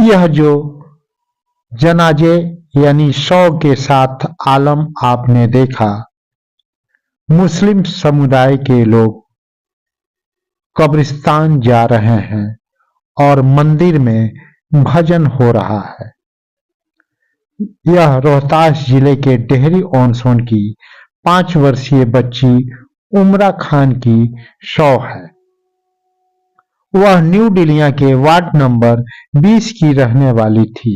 यह जो जनाजे यानी शव के साथ आलम आपने देखा, मुस्लिम समुदाय के लोग कब्रिस्तान जा रहे हैं और मंदिर में भजन हो रहा है। यह रोहतास जिले के डेहरी ऑन सोन की 5 वर्षीय बच्ची उमरा खान की शव है। वह न्यू दिल्ली के वार्ड नंबर 20 की रहने वाली थी।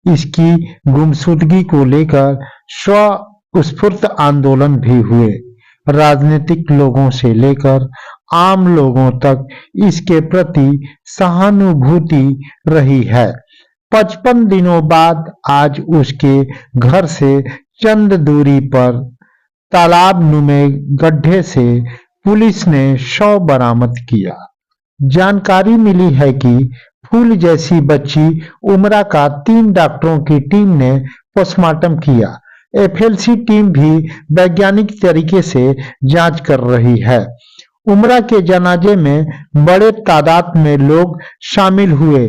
इसकी गुमशुदगी को लेकर स्वस्फूर्त आंदोलन भी हुए। राजनीतिक लोगों से लेकर आम लोगों तक इसके प्रति सहानुभूति रही है। 55 दिनों बाद आज उसके घर से चंद दूरी पर तालाब नुमे गड्ढे से पुलिस ने शव बरामद किया। जानकारी मिली है कि फूल जैसी बच्ची उमरा का 3 डॉक्टरों की टीम ने पोस्टमार्टम किया। एफएलसी टीम भी वैज्ञानिक तरीके से जांच कर रही है। उमरा के जनाजे में बड़े तादाद में लोग शामिल हुए।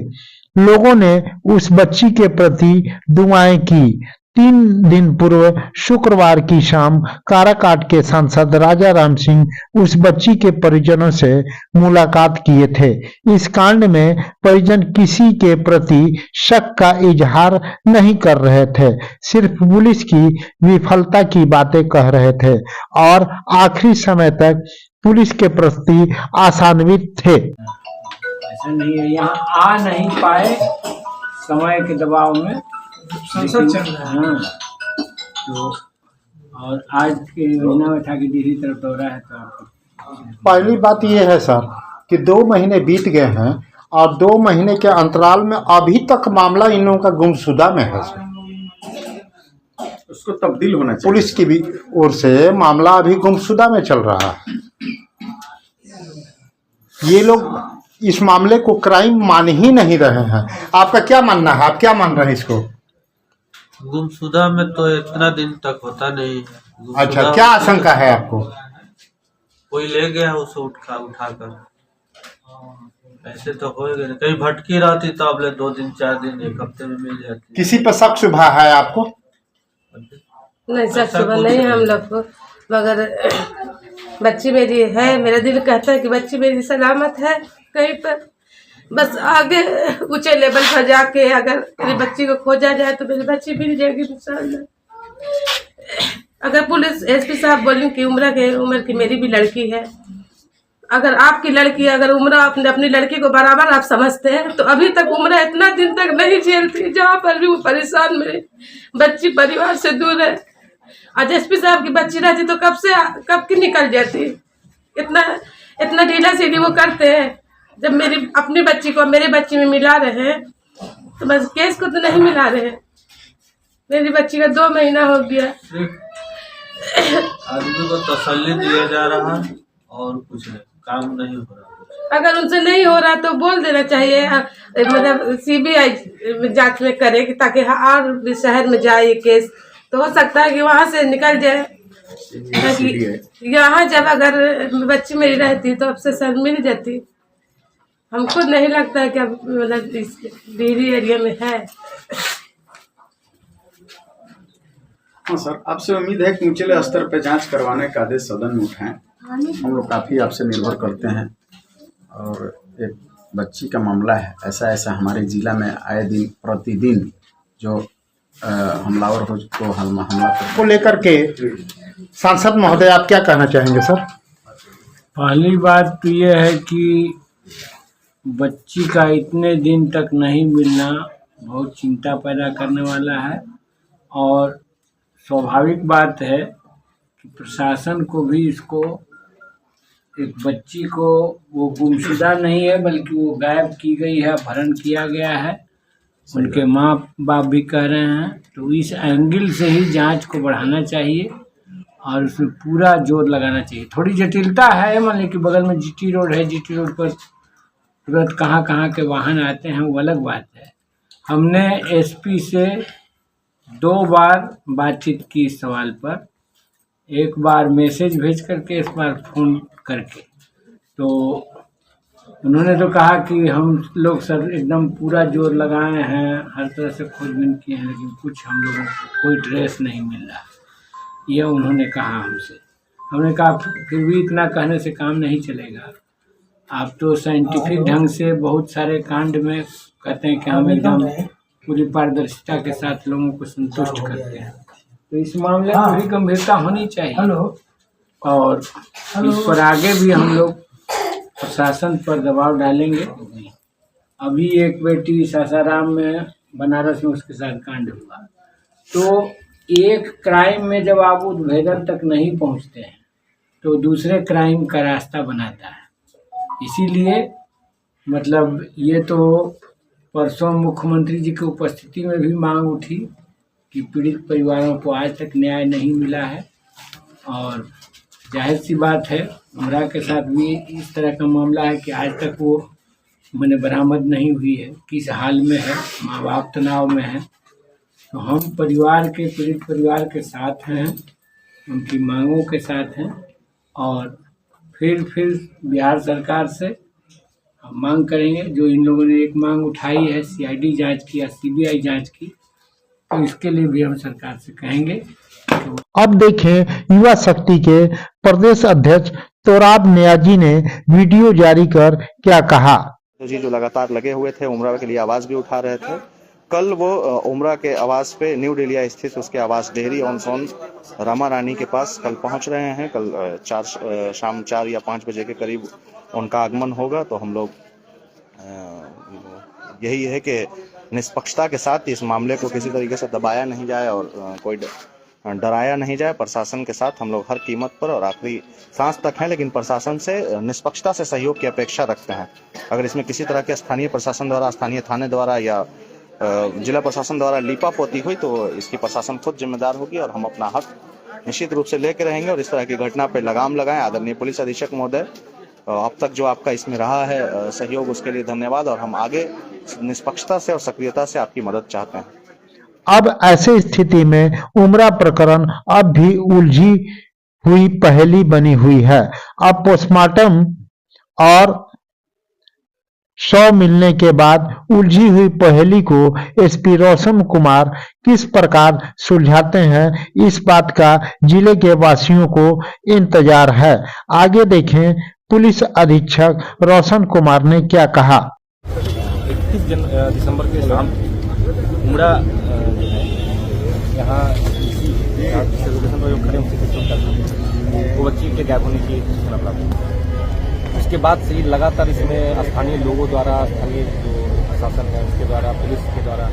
लोगों ने उस बच्ची के प्रति दुआएं की। 3 दिन पूर्व शुक्रवार की शाम काराकाट के सांसद राजा राम सिंह उस बच्ची के परिजनों से मुलाकात किए थे। इस कांड में परिजन किसी के प्रति शक का इजहार नहीं कर रहे थे, सिर्फ पुलिस की विफलता की बातें कह रहे थे और आखिरी समय तक पुलिस के प्रति आशान्वित थे। ऐसा नहीं है, यहाँ आ नहीं पाए समय के दबाव में संसद चल रहा है। तो और आज के महीना बैठा के दूसरी तरफ दौरा है। तो पहली बात यह है सर कि 2 महीने बीत गए हैं और 2 महीने के अंतराल में अभी तक मामला इन लोगों का गुमशुदा में है सर। उसको तब्दील होना चाहिए। पुलिस की भी ओर से मामला अभी गुमशुदा में चल रहा है। ये लोग इस मामले को क्राइम मान ही नहीं रहे हैं। आपका क्या मानना है? आप क्या मान रहे हैं इसको? गुमशुदा में तो इतना दिन तक होता नहीं है। अच्छा, क्या आशंका है आपको? कोई ले गया उसे उठाकर। ऐसे तो होएगा, कहीं भटकी रहती तो अब 2 दिन 4 दिन 1 हफ्ते में मिल जाती। किसी पर शक शुबा है आपको? नहीं, शक शुबा नहीं हम लोग को, मगर बच्ची मेरी है। मेरा दिल कहता है कि बच्ची मेरी सलामत है कहीं पर। बस आगे ऊंचे लेवल पर जाके अगर मेरी बच्ची को खोजा जाए तो मेरी बच्ची मिल जाएगी इंशाल्लाह। अगर पुलिस एसपी साहब बोलें कि उम्र की मेरी भी लड़की है, अगर आपकी लड़की, अगर उम्र अपनी लड़की को बराबर आप समझते हैं तो अभी तक उम्र इतना दिन तक नहीं झेलती। जहाँ पर भी वो परेशान, मेरी बच्ची परिवार से दूर है। आज एसपी साहब की बच्ची रहती तो कब की निकल जाती। इतना ढीला सीढ़ी वो करते हैं। जब मेरी अपनी बच्ची को मेरे बच्ची में मिला रहे हैं तो बस केस को तो नहीं मिला रहे हैं। मेरी बच्ची का 2 महीना हो गया। आदमी को तसल्ली दिया जा रहा है और कुछ नहीं, काम नहीं हो रहा। अगर उनसे नहीं हो रहा तो बोल देना चाहिए, मतलब सीबीआई जांच में करे ताकि और शहर में जाए ये केस, तो हो सकता है कि वहाँ से निकल जाए। यहाँ जब अगर बच्ची मेरी रहती तो अब से सर मिल जाती। हमको नहीं लगता है कि अब मतलब इस डेहरी एरिया में है। हाँ सर, आपसे उम्मीद है कि निचले स्तर पर जांच करवाने का आदेश सदन में उठाएं। हम लोग काफ़ी आपसे निर्भर करते हैं और एक बच्ची का मामला है। ऐसा हमारे ज़िला में आए दिन प्रतिदिन जो हमलावर को हमला को लेकर के सांसद महोदय आप क्या कहना चाहेंगे सर? पहली बात तो ये है कि बच्ची का इतने दिन तक नहीं मिलना बहुत चिंता पैदा करने वाला है और स्वाभाविक बात है कि प्रशासन को भी इसको, एक बच्ची को वो गुमशुदा नहीं है बल्कि वो गायब की गई है, अपहरण किया गया है, उनके माँ बाप भी कह रहे हैं। तो इस एंगल से ही जांच को बढ़ाना चाहिए और उसमें पूरा जोर लगाना चाहिए। थोड़ी जटिलता है, मान लीजिए कि बगल में जीटी रोड है, जीटी रोड पर तुरंत कहाँ के वाहन आते हैं, वो अलग बात है। हमने एसपी से 2 बार बातचीत की इस सवाल पर, एक बार मैसेज भेज करके, इस बार फ़ोन करके। तो उन्होंने तो कहा कि हम लोग सर एकदम पूरा जोर लगाए हैं, हर तरह से खोजबीन किए हैं, लेकिन कुछ हम लोगों को कोई ट्रेस नहीं मिल रहा। ये उन्होंने कहा हमसे। हमने कहा फिर भी इतना कहने से काम नहीं चलेगा। आप तो साइंटिफिक ढंग से बहुत सारे कांड में कहते हैं कि हम एकदम पूरी पारदर्शिता के साथ लोगों को संतुष्ट करते हैं, तो इस मामले में भी गंभीरता होनी चाहिए। और इस पर आगे भी हम लोग प्रशासन पर दबाव डालेंगे। अभी एक बेटी सासाराम में, बनारस में उसके साथ कांड हुआ, तो एक क्राइम में जब आप उद्भेदन तक नहीं पहुंचते हैं तो दूसरे क्राइम का रास्ता बनाता है। इसीलिए मतलब ये तो परसों मुख्यमंत्री जी की उपस्थिति में भी मांग उठी कि पीड़ित परिवारों को आज तक न्याय नहीं मिला है, और जाहिर सी बात है उमरा के साथ भी इस तरह का मामला है कि आज तक वो मैंने बरामद नहीं हुई है, किस हाल में है, माँ बाप तनाव में है। तो हम परिवार के, पीड़ित परिवार के साथ हैं, उनकी मांगों के साथ हैं, और फिर बिहार सरकार से हम मांग करेंगे। जो इन लोगों ने एक मांग उठाई है सीआईडी जांच की या सीबीआई जांच की, तो इसके लिए भी हम सरकार से कहेंगे। अब देखें युवा शक्ति के प्रदेश अध्यक्ष तोराब नियाजी ने वीडियो जारी कर क्या कहा। जी जो लगातार लगे हुए थे, उमरा के लिए आवाज भी उठा रहे थे। कल वो उमरा के आवास पे न्यू दिल्ली स्थित उसके आवास डेहरी ऑन सोन रामा रानी के पास कल पहुंच रहे हैं। कल शाम 4 या 5 बजे के करीब उनका आगमन होगा। तो हम लोग यही है कि निष्पक्षता के साथ इस मामले को किसी तरीके से दबाया नहीं जाए और कोई डराया नहीं जाए। प्रशासन के साथ हम लोग हर कीमत पर और आखिरी सांस तक हैं, लेकिन प्रशासन से निष्पक्षता से सहयोग की अपेक्षा रखते हैं। अगर इसमें किसी तरह के स्थानीय प्रशासन द्वारा, स्थानीय थाने द्वारा या जिला प्रशासन द्वारा लीपापोती हुई तो इसकी प्रशासन खुद जिम्मेदार होगी, और हम अपना हक निश्चित रूप से लेकर रहेंगे और इस तरह की घटना पर लगाम लगाएं। आदरणीय पुलिस अधीक्षक महोदय, अब तक जो आपका इसमें रहा है सहयोग, उसके लिए धन्यवाद, और हम आगे निष्पक्षता से और सक्रियता से आपकी मदद चाहते हैं। अब ऐसे स्थिति में उमरा प्रकरण अब भी उलझी हुई पहेली बनी हुई है। अब पोस्टमार्टम और शव मिलने के बाद उलझी हुई पहेली को एसपी रोशन कुमार किस प्रकार सुलझाते हैं, इस बात का जिले के वासियों को इंतजार है। आगे देखें पुलिस अधीक्षक रोशन कुमार ने क्या कहा। 21 दिसंबर के शाम उमरा यहाँ लोकेशन पर खड़े वो बच्ची के गायब होने की सूचना प्राप्त हुई। उसके बाद से लगातार इसमें स्थानीय लोगों द्वारा, स्थानीय जो प्रशासन है उसके द्वारा, पुलिस के द्वारा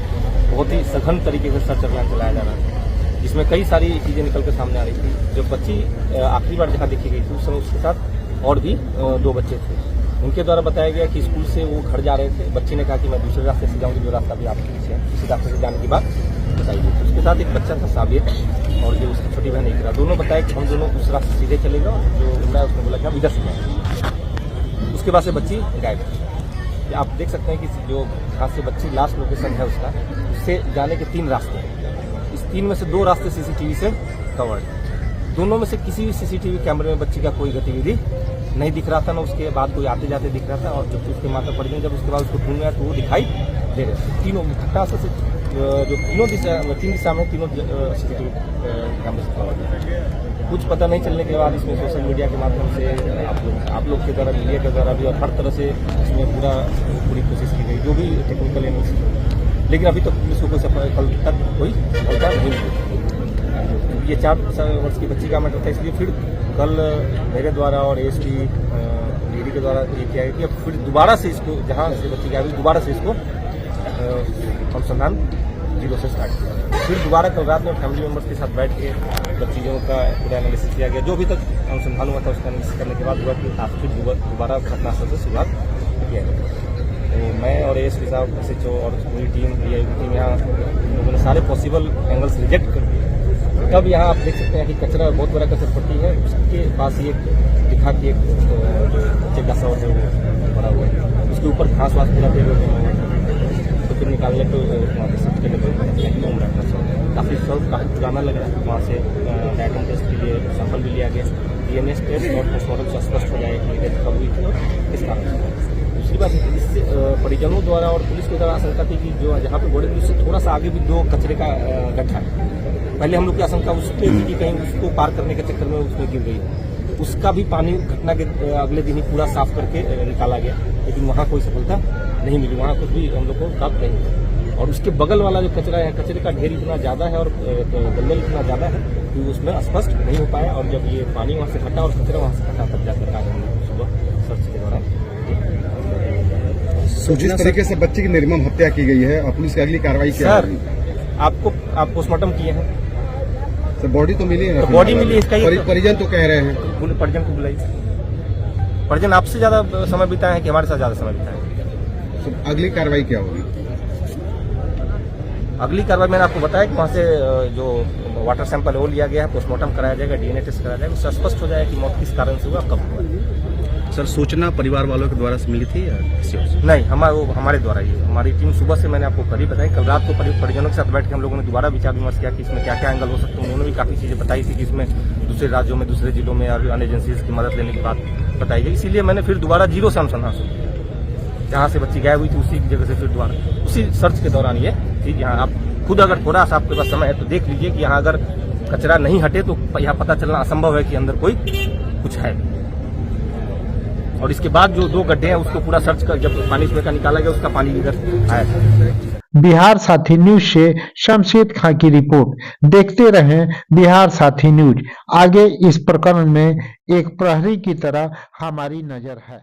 बहुत ही सघन तरीके से सर्च अभियान चलाया जा रहा था, जिसमें कई सारी चीज़ें निकल कर सामने आ रही थी। जब बच्ची आखिरी बार जहाँ देखी गई थी उस समय उसके साथ और भी 2 बच्चे थे। उनके द्वारा बताया गया कि स्कूल से वो घर जा रहे थे। बच्ची ने कहा कि मैं दूसरे रास्ते से जाऊँगी, जो रास्ता भी आपके पीछे है, उसी रास्ते से जाने की बात बताई गई। उसके साथ एक बच्चा था साबिर, और जो उसकी छोटी बहन इकरा, दोनों बताया कि हम दोनों उस रास्ते सीधे चलेगा, और जो उमरा है उसने बोला कि हम इधर से जाएंगे। उसके बाद से बच्ची गायब है। आप देख सकते हैं कि जो जहाँ से बच्ची लास्ट लोकेशन है उसका, उससे जाने के 3 रास्ते हैं। इस 3 में से 2 रास्ते सीसीटीवी से कवर्ड है। दोनों में से किसी भी सीसीटीवी कैमरे में बच्ची का कोई गतिविधि नहीं दिख रहा था, ना उसके बाद कोई आते जाते दिख रहा था। और जब उसके माता पड़ गई, जब उसके बाद उसको ढूंढ गया तो वो दिखाई दे रहे थे। तीनों घटना से जो 3 दिशा में 3 सीसीटीवी कैमरे से कवर्ड है। कुछ पता नहीं चलने के बाद इसमें सोशल मीडिया के माध्यम से आप लोग के द्वारा, मीडिया के द्वारा भी, और हर तरह से इसमें पूरी कोशिश की गई, जो भी टेक्निकल एनालिसिस, लेकिन अभी तक पुलिस को कल तक कोई सफलता नहीं मिली। ये 4 वर्ष की बच्ची का मैटर था, इसलिए फिर कल मेरे द्वारा और एएसपी लेडी के द्वारा ये किया गया कि फिर दोबारा से इसको, जहाँ से बच्ची की आई दोबारा से इसको अनुसंधान 0 से स्टार्ट किया। फिर दोबारा कल रात में फैमिली मेम्बर्स के साथ बैठ के सब चीज़ों का पूरा एनालिसिस किया गया। जो भी तक अनुसंधान हुआ था उसका एनालिसिस करने के बाद हुआ कि आज फिर दोबारा घटनास्थल से शुरुआत किया गया। तो मैं और एएसपी साहब, SHO और पूरी टीम, टीम यहाँ लोगों ने सारे पॉसिबल एंगल्स रिजेक्ट कर दिए। तब यहाँ आप देख सकते हैं कि कचरा, बहुत बड़ा कचरा पट्टी है, उसके पास ही एक दिखा कि एक बच्चे का शव है वो पड़ा हुआ है, उसके ऊपर घास वास पूरा पेड़ हुआ है। तो फिर निकालने को काफ़ी शव काफ़ी पुराना लग रहा है। वहाँ से डायग्नोस्टिक टेस्ट के लिए सैंपल भी लिया गया, DNA टेस्ट, और पोस्टमार्टम से स्पष्ट हो जाए कि डेथ कब हुई थी और किस कारण से। पास इससे परिजनों द्वारा और पुलिस के द्वारा आशंका थी कि जो जहाँ पे बॉडी मिली उससे थोड़ा सा आगे भी 2 कचरे का गड्ढा है। पहले हम लोग की आशंका उस पर थी कि कहीं उसको पार करने के चक्कर में उसमें गिर गई। उसका भी पानी घटना के अगले दिन ही पूरा साफ करके निकाला गया, लेकिन वहाँ कोई सफलता नहीं मिली, वहाँ कुछ भी हम लोग को प्राप्त नहीं हुआ। और उसके बगल वाला जो कचरा है, कचरे का ढेर इतना ज़्यादा है और दलदल इतना ज़्यादा है कि उसमें स्पष्ट नहीं हो पाया। और जब ये पानी वहाँ से हटा और कचरा वहाँ से हटा तब जाकर आज हम लोग सुबह सर्च के दौरान जिस तरीके से बच्चे की निर्मम हत्या की गई है, पुलिस की अगली कार्रवाई क्या है? आप पोस्टमार्टम किए हैं सर? बॉडी तो मिली है, तो बॉडी मिली, इसका परिजन तो कह रहे हैं, परिजन को बुलाइए। परिजन आपसे ज्यादा समय बिताए हैं कि हमारे साथ ज्यादा समय बिताए हैं? तो अगली कार्रवाई क्या होगी? अगली कार्रवाई मैंने आपको बताया कि वहाँ से जो वाटर सैंपल वो लिया गया है, पोस्टमार्टम कराया जाएगा, डीएनए टेस्ट कराया जाएगा, उससे स्पष्ट हो जाएगा कि मौत किस कारण से हुआ, कब हुआ। सर, सूचना परिवार वालों के द्वारा से मिली थी या किसी और से? नहीं, हमारे द्वारा ही, हमारी टीम सुबह से मैंने आपको कल बताई, कल रात को परिजनों के साथ बैठ के हम लोगों ने दोबारा विचार विमर्श किया कि इसमें क्या क्या एंगल हो सकते हैं। उन्होंने भी काफी चीजें बताई थी कि इसमें दूसरे राज्यों में, दूसरे जिलों में और अन्य एजेंसीज की मदद लेने की बात बताई गई। इसीलिए मैंने फिर दोबारा जीरो से अनुसंधान शुरू, जहाँ से बच्ची गायब हुई थी उसी जगह से फिर दोबारा उसी सर्च के दौरान ये चीज, यहाँ आप खुद अगर थोड़ा सा आपके पास समय है तो देख लीजिए कि यहाँ अगर कचरा नहीं हटे तो यहाँ पता चलना असंभव है कि अंदर कोई कुछ है। और इसके बाद जो 2 गड्ढे हैं उसको पूरा सर्च कर, जब पानी उसमें का निकाला गया उसका पानी इधर आया। बिहार साथी न्यूज से शमशेद खां की रिपोर्ट। देखते रहें बिहार साथी न्यूज। आगे इस प्रकरण में एक प्रहरी की तरह हमारी नजर है।